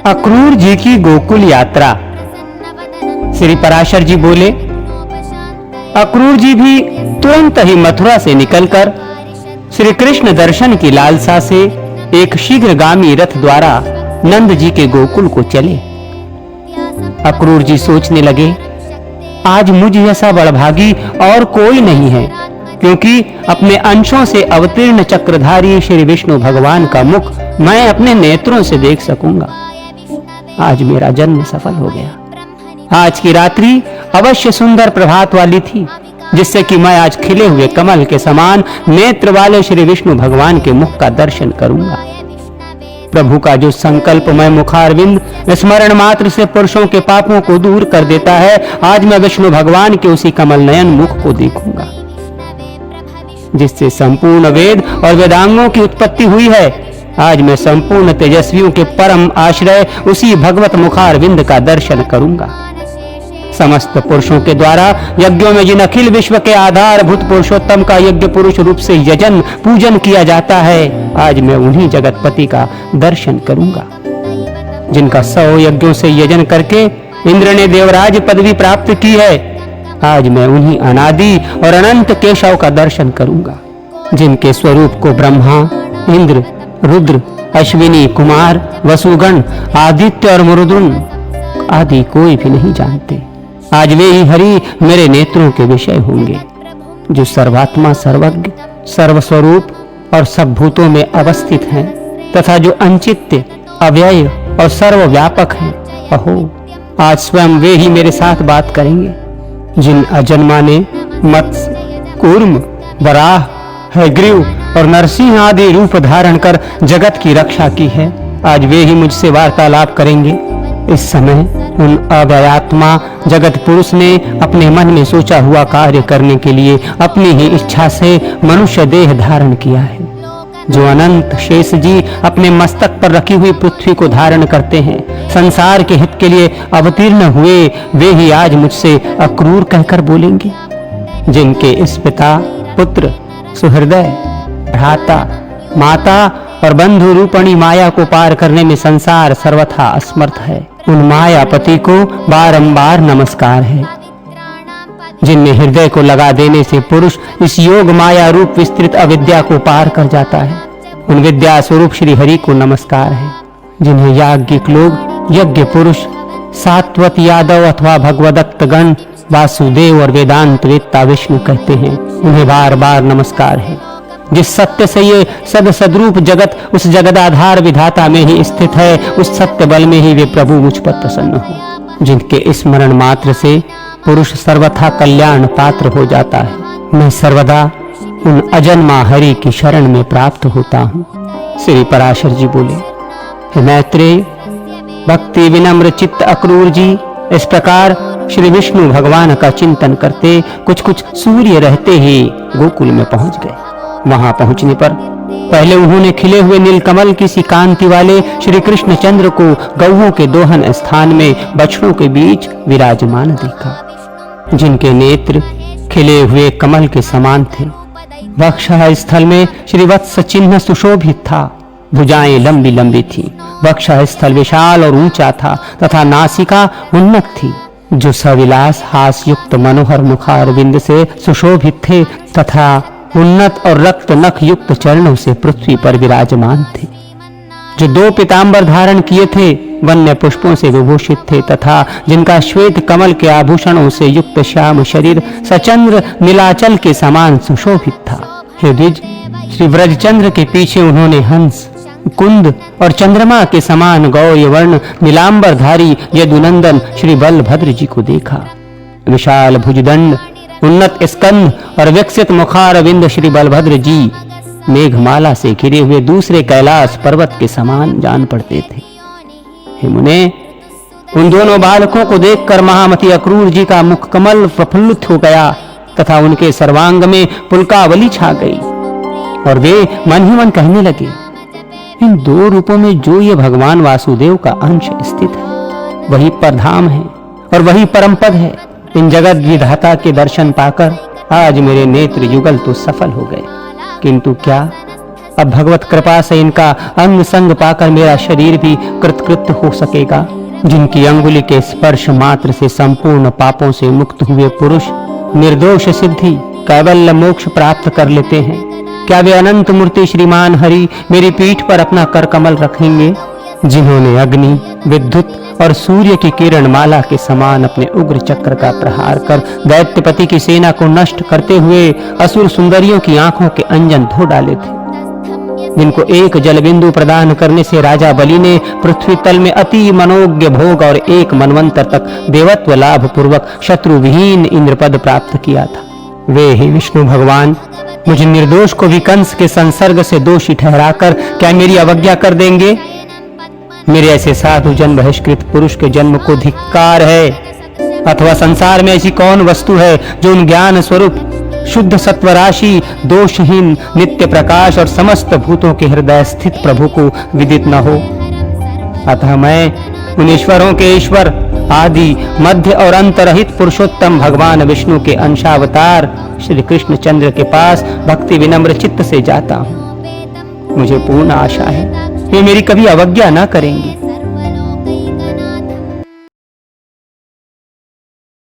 अक्रूर जी की गोकुल यात्रा। श्री पराशर जी बोले, अक्रूर जी भी तुरंत ही मथुरा से निकलकर श्री कृष्ण दर्शन की लालसा से एक शीघ्रगामी रथ द्वारा नंद जी के गोकुल को चले। अक्रूर जी सोचने लगे, आज मुझ जैसा बड़भागी और कोई नहीं है, क्योंकि अपने अंशों से अवतीर्ण चक्रधारी श्री विष्णु भगवान का मुख मैं अपने नेत्रों से देख सकूंगा। आज मेरा जन्म सफल हो गया। आज की रात्रि अवश्य सुंदर प्रभात वाली थी, जिससे कि मैं आज खिले हुए कमल के समान नेत्र वाले श्री विष्णु भगवान के मुख का दर्शन करूंगा। प्रभु का जो संकल्पमय मुखारविंद स्मरण मात्र से पुरुषों के पापों को दूर कर देता है, आज मैं विष्णु भगवान के उसी कमल नयन मुख को देखूंगा, जिससे संपूर्ण वेद और वेदांगों की उत्पत्ति हुई है। आज मैं संपूर्ण तेजस्वियों के परम आश्रय उसी भगवत मुखारविंद का दर्शन करूंगा। समस्त पुरुषों के द्वारा यज्ञों में जिन अखिल विश्व के आधारभूत पुरुषोत्तम का यज्ञ पुरुष रूप से यजन पूजन किया जाता है, आज मैं उन्हीं जगतपति का दर्शन करूंगा, जिनका 100 यज्ञों से यजन करके इंद्र ने देवराज पदवी प्राप्त की है। आज मैं उन्हीं अनादि और अनंत केशव का दर्शन करूंगा, जिनके स्वरूप को ब्रह्मा, इंद्र, रुद्र, अश्विनी, कुमार, वसुगण, आदित्य और मरुद्गण आदि कोई भी नहीं जानते। आज वे ही हरि मेरे नेत्रों के विषय होंगे, जो सर्वात्मा, सर्वज्ञ, सर्वस्वरूप और सब भूतों में अवस्थित हैं, तथा जो अनचित्य, अव्यय और सर्वव्यापक हैं। अहो, आज स्वयं वे ही मेरे साथ बात करेंगे, जिन अजन्मा ने मत्स्य, कूर्म, वराह, हयग्रीव और नरसिंह आदि रूप धारण कर जगत की रक्षा की है। आज वे ही मुझसे वार्तालाप करेंगे। इस समय उन अव्ययात्मा जगत पुरुष ने अपने मन में सोचा हुआ कार्य करने के लिए अपनी ही इच्छा से मनुष्य देह धारण किया है। जो अनंत शेष जी अपने मस्तक पर रखी हुई पृथ्वी को धारण करते हैं, संसार के हित के लिए अवतीर्ण हुए, वे ही आज मुझसे अक्रूर कहकर बोलेंगे, जिनके इस पिता, पुत्र, सुहृदय, भ्राता, माता और बंधु रूपणी माया को पार करने में संसार सर्वथा असमर्थ है। उन मायापति को बारंबार नमस्कार है, जिनमें हृदय को लगा देने से पुरुष इस योग माया रूप विस्तृत अविद्या को पार कर जाता है। उन विद्या स्वरूप श्री हरि को नमस्कार है, जिन्हें याज्ञिक लोग यज्ञ पुरुष, सात्वत यादव अथवा भगवदत्त गण, वासुदेव और वेदांत वेत्ता विष्णु कहते हैं। उन्हें बार बार नमस्कार है। जिस सत्य से ये सदरूप जगत उस जगदाधार विधाता में ही स्थित है, उस सत्य बल में ही वे प्रभु मुझ पर प्रसन्न हो, जिनके स्मरण मात्र से पुरुष सर्वथा कल्याण पात्र हो जाता है। मैं सर्वदा उन अजन्मा हरि की शरण में प्राप्त होता हूँ। श्री पराशर जी बोले, हे मैत्रेय, भक्ति विनम्र चित्त अक्रूर जी इस प्रकार श्री विष्णु भगवान का चिंतन करते कुछ सूर्य रहते ही गोकुल में पहुंच गए। वहां पहुंचने पर पहले उन्होंने खिले हुए नीलकमल की सी कांति वाले श्री कृष्ण चंद्र को गौओं के दोहन स्थान में बछड़ों के बीच विराजमान देखा, जिनके नेत्र खिले हुए कमल के समान थे। वक्षः स्थल में श्रीवत्स चिन्ह सुशोभित था, भुजाएं लंबी लंबी थी, वक्षः स्थल विशाल और ऊंचा था तथा नासिका उन्नत थी, जो सविलास हासयुक्त मनोहर मुखारविंद से सुशोभित थे तथा उन्नत और रक्त नख युक्त चरणों से पृथ्वी पर विराजमान थे, जो 2 पीतांबर धारण किए थे, वन्य पुष्पों से विभूषित थे तथा जिनका श्वेत कमल के आभूषणों से युक्त श्याम शरीर सचंद्र नीलाचल के समान सुशोभित था। हे द्विज, श्री व्रजचंद्र के पीछे उन्होंने हंस, कुंद और चंद्रमा के समान गौय वर्ण नीलांबरधारी यदुनंदन श्री बलभद्र जी को देखा। विशाल भुजदंड, उन्नत स्कंध और विकसित मुखारविंद श्री बलभद्र जी मेघमाला से घिरे हुए दूसरे कैलाश पर्वत के समान जान पड़ते थे। हे मुने, उन दोनों बालकों को देखकर महामती अक्रूर जी का मुख कमल प्रफुल्लित हो गया तथा उनके सर्वांग में पुलकावली छा गई, और वे मन ही मन कहने लगे, इन 2 रूपों में जो ये भगवान वासुदेव का अंश स्थित है, वही परधाम है और वही परम पद है। इन जगत विधाता के दर्शन पाकर आज मेरे नेत्र युगल तो सफल हो गए, किंतु क्या अब भगवत कृपा से इनका अंग संग पाकर मेरा शरीर भी कृतकृत्य हो सकेगा। जिनकी अंगुली के स्पर्श मात्र से संपूर्ण पापों से मुक्त हुए पुरुष निर्दोष सिद्धि कैवल्य मोक्ष प्राप्त कर लेते हैं, क्या वे अनंत मूर्ति श्रीमान हरि मेरी पीठ पर अपना कर कमल रखेंगे? जिन्होंने अग्नि, विद्युत और सूर्य की किरण माला के समान अपने उग्र चक्र का प्रहार कर दैत्यपति की सेना को नष्ट करते हुए असुर सुंदरियों की आंखों के अंजन धो डाले थे, जिनको एक जलबिंदु प्रदान करने से राजा बलि ने पृथ्वी तल में अति मनोज्ञ भोग और एक मनवंतर तक देवत्व लाभ पूर्वक शत्रु विहीन इंद्रपद प्राप्त किया था, वे ही विष्णु भगवान मुझ निर्दोष को भी कंस के संसर्ग से दोषी ठहराकर क्या मेरी अवज्ञा कर देंगे? मेरे ऐसे साधु जन बहिष्कृत पुरुष के जन्म को धिक्कार है। अथवा संसार में ऐसी कौन वस्तु है जो उन ज्ञान स्वरूप शुद्ध सत्व राशि, दोषहीन नित्य प्रकाश और समस्त भूतों के हृदय स्थित प्रभु को विदित न हो? अतः मैं उन ईश्वरों के ईश्वर, आदि मध्य और अंतरहित पुरुषोत्तम भगवान विष्णु के अंशावतार श्री कृष्ण चंद्र के पास भक्ति विनम्र चित्त से जाता हूँ। मुझे पूर्ण आशा है वे मेरी कभी अवज्ञा न करेंगे।